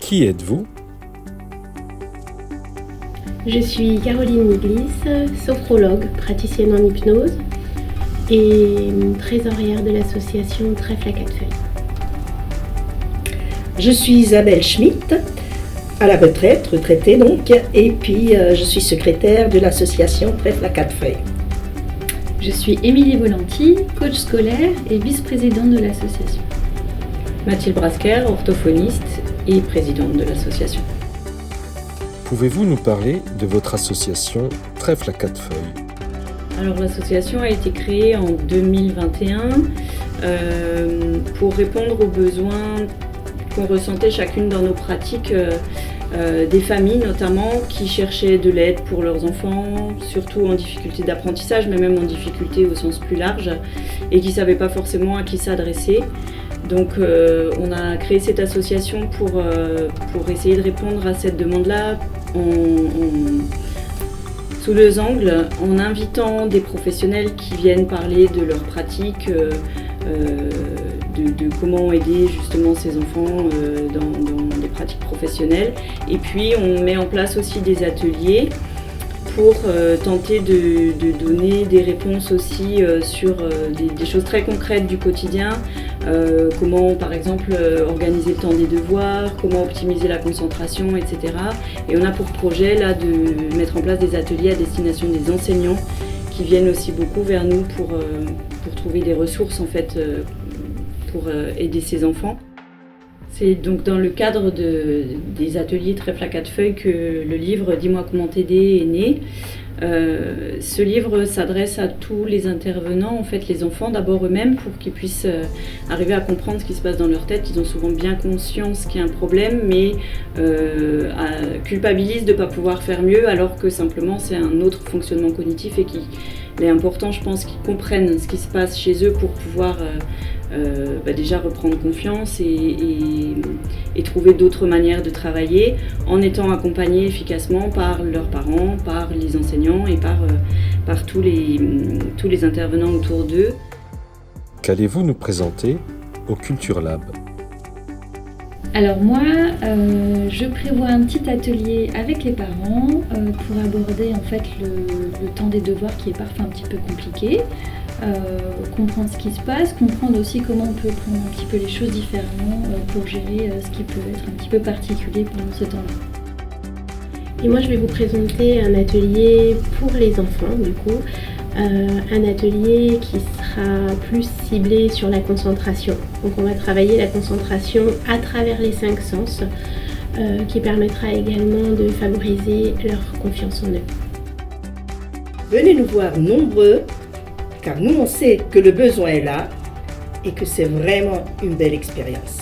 Qui êtes-vous ? Je suis Caroline Miglis, sophrologue, praticienne en hypnose et trésorière de l'association Trèfle à quatre feuilles. Je suis Isabelle Schmitt, à la retraitée donc, et puis je suis secrétaire de l'association Trèfle à quatre feuilles. Je suis Émilie Volanti, coach scolaire et vice-présidente de l'association. Mathilde Brasquer, orthophoniste et présidente de l'association. Pouvez-vous nous parler de votre association Trèfle à quatre feuilles ? Alors l'association a été créée en 2021 pour répondre aux besoins qu'on ressentait chacune dans nos pratiques, des familles notamment qui cherchaient de l'aide pour leurs enfants, surtout en difficulté d'apprentissage, mais même en difficulté au sens plus large, et qui ne savaient pas forcément à qui s'adresser. Donc on a créé cette association pour essayer de répondre à cette demande-là sous deux angles, en invitant des professionnels qui viennent parler de leurs pratiques, de comment aider justement ces enfants dans des pratiques professionnelles. Et puis on met en place aussi des ateliers pour tenter de donner des réponses aussi sur des choses très concrètes du quotidien. Comment par exemple organiser le temps des devoirs, comment optimiser la concentration, etc. Et on a pour projet là de mettre en place des ateliers à destination des enseignants qui viennent aussi beaucoup vers nous pour trouver des ressources en fait pour aider ces enfants. C'est donc dans le cadre des ateliers Trèfle à quatre feuilles que le livre « Dis-moi comment t'aider » est né. Ce livre s'adresse à tous les intervenants, en fait les enfants d'abord eux-mêmes, pour qu'ils puissent arriver à comprendre ce qui se passe dans leur tête. Ils ont souvent bien conscience qu'il y a un problème, mais culpabilisent de ne pas pouvoir faire mieux, alors que simplement c'est un autre fonctionnement cognitif et qu'il est important, je pense, qu'ils comprennent ce qui se passe chez eux pour pouvoir déjà reprendre confiance et trouver d'autres manières de travailler en étant accompagnés efficacement par leurs parents, par les enseignants et par tous les intervenants autour d'eux. Qu'allez-vous nous présenter au Culture Lab ? Alors moi, je prévois un petit atelier avec les parents pour aborder en fait le temps des devoirs qui est parfois un petit peu compliqué. Comprendre ce qui se passe, comprendre aussi comment on peut prendre un petit peu les choses différemment pour gérer ce qui peut être un petit peu particulier pendant ce temps-là. Et moi je vais vous présenter un atelier pour les enfants du coup, un atelier qui sera plus ciblé sur la concentration. Donc on va travailler la concentration à travers les 5 sens, qui permettra également de favoriser leur confiance en eux. Venez nous voir nombreux, car nous on sait que le besoin est là et que c'est vraiment une belle expérience.